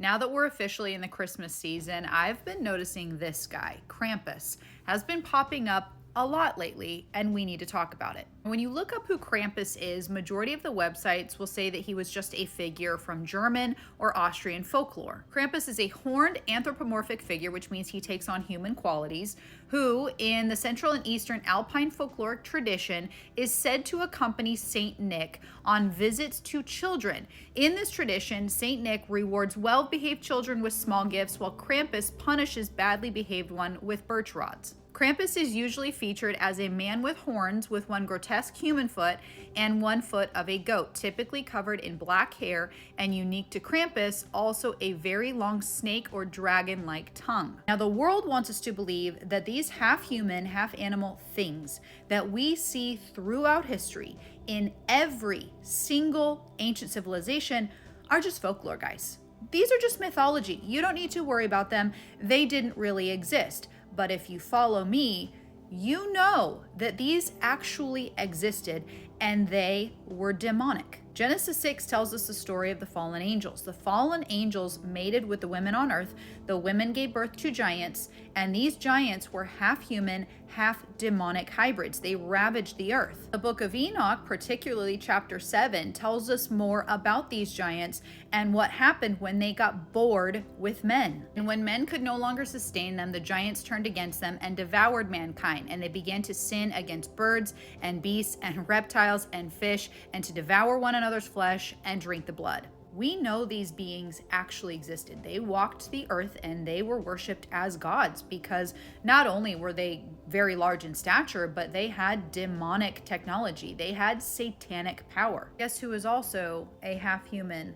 Now that we're officially in the Christmas season, I've been noticing this guy, Krampus, has been popping up a lot lately, and we need to talk about it. When you look up who Krampus is, majority of the websites will say that he was just a figure from German or Austrian folklore. Krampus is a horned anthropomorphic figure, which means he takes on human qualities, who in the Central and Eastern Alpine folkloric tradition is said to accompany Saint Nick on visits to children. In this tradition, Saint Nick rewards well-behaved children with small gifts, while Krampus punishes badly behaved one with birch rods. Krampus is usually featured as a man with horns with one grotesque human foot and one foot of a goat, typically covered in black hair, and unique to Krampus, also a very long snake or dragon-like tongue. Now, the world wants us to believe that these half-human, half-animal things that we see throughout history in every single ancient civilization are just folklore, guys. These are just mythology. You don't need to worry about them. They didn't really exist. But if you follow me, you know that these actually existed and they were demonic. Genesis 6 tells us the story of the fallen angels. The fallen angels mated with the women on earth. The women gave birth to giants, and these giants were half human, half demonic hybrids. They ravaged the earth. The book of Enoch, particularly chapter 7, tells us more about these giants and what happened when they got bored with men. And when men could no longer sustain them, the giants turned against them and devoured mankind, and they began to sin against birds and beasts and reptiles and fish, and to devour one another's flesh and drink the blood. We know these beings actually existed. They walked the earth and they were worshipped as gods because not only were they very large in stature, but they had demonic technology. They had satanic power. Guess who is also a half-human,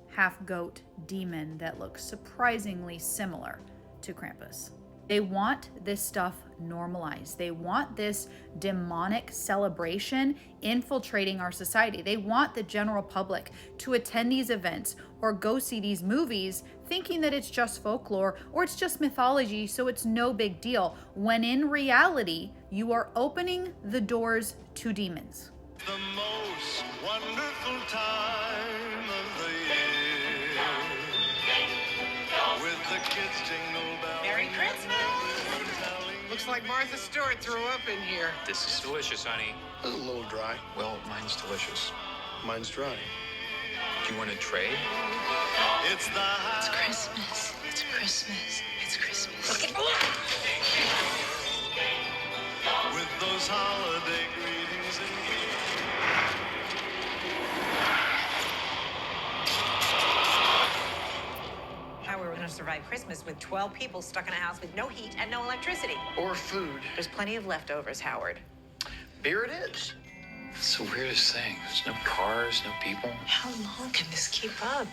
half-goat demon that looks surprisingly similar to Krampus? They want this stuff normalized. They want this demonic celebration infiltrating our society. They want the general public to attend these events or go see these movies thinking that it's just folklore or it's just mythology, so it's no big deal, when in reality, you are opening the doors to demons. The most wonderful time of the year, with the kids jingle bells. Merry Christmas! Looks like Martha Stewart threw up in here. This is delicious, honey. It's a little dry. Well, mine's delicious. Mine's dry. Do you want to trade? It's Christmas. It's Christmas. It's Christmas. with those holiday greetings in How we were going to survive Christmas with 12 people stuck in a house with no heat and no electricity. Or food. There's plenty of leftovers, Howard. Here it is. It's the weirdest thing. There's no cars, no people. How long can this keep up?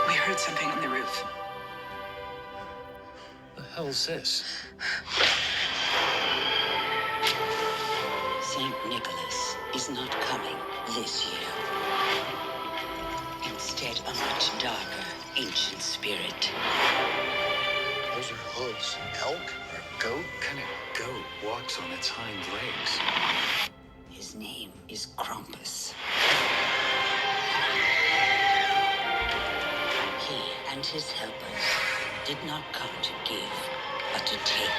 We heard something on the roof. The hell's this? Saint Nicholas is not coming this year. Instead, a much darker, ancient spirit. Those are hooves. Elk or goat? What kind of goat walks on its hind legs? His name is Krampus. He and his helpers did not come to give, but to take.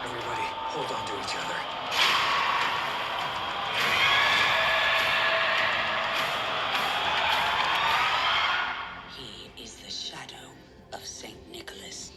Everybody, hold on to each other. He is the shadow of Saint Nicholas.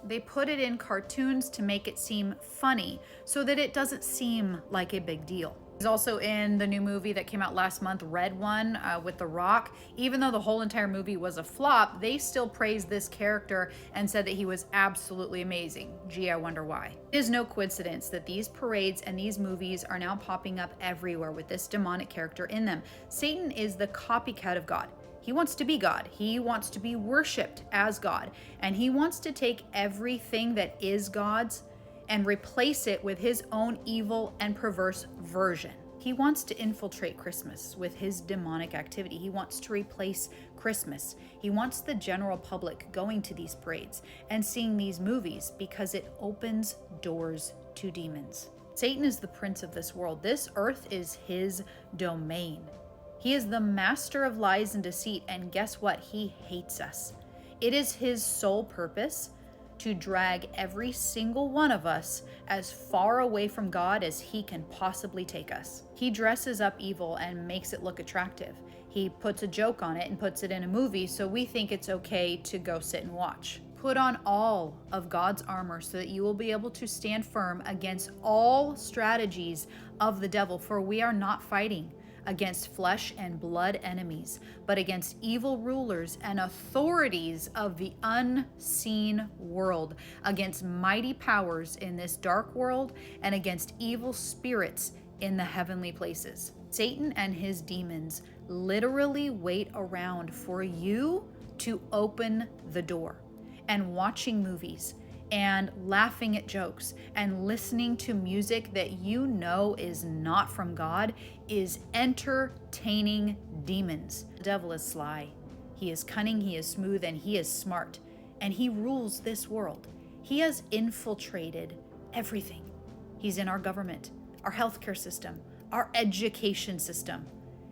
They put it in cartoons to make it seem funny so that it doesn't seem like a big deal. He's also in the new movie that came out last month, Red One, with The Rock. Even though the whole entire movie was a flop, they still praised this character and said that he was absolutely amazing. Gee, I wonder why. It is no coincidence that these parades and these movies are now popping up everywhere with this demonic character in them. Satan is the copycat of God. He wants to be God. He wants to be worshipped as God. And he wants to take everything that is God's and replace it with his own evil and perverse version. He wants to infiltrate Christmas with his demonic activity. He wants to replace Christmas. He wants the general public going to these parades and seeing these movies because it opens doors to demons. Satan is the prince of this world. This earth is his domain. He is the master of lies and deceit, and guess what? He hates us. It is his sole purpose to drag every single one of us as far away from God as he can possibly take us. He dresses up evil and makes it look attractive. He puts a joke on it and puts it in a movie, so we think it's okay to go sit and watch. Put on all of God's armor so that you will be able to stand firm against all strategies of the devil, for we are not fighting against flesh and blood enemies, but against evil rulers and authorities of the unseen world, against mighty powers in this dark world, and against evil spirits in the heavenly places. Satan and his demons literally wait around for you to open the door. And watching movies and laughing at jokes and listening to music that you know is not from God is entertaining demons. The devil is sly. He is cunning, he is smooth, and he is smart. And he rules this world. He has infiltrated everything. He's in our government, our healthcare system, our education system,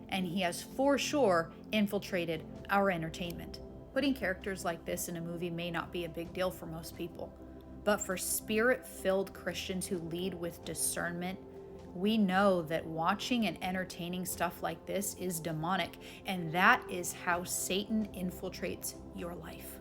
and he has for sure infiltrated our entertainment. Putting characters like this in a movie may not be a big deal for most people, but for spirit-filled Christians who lead with discernment, we know that watching and entertaining stuff like this is demonic, and that is how Satan infiltrates your life.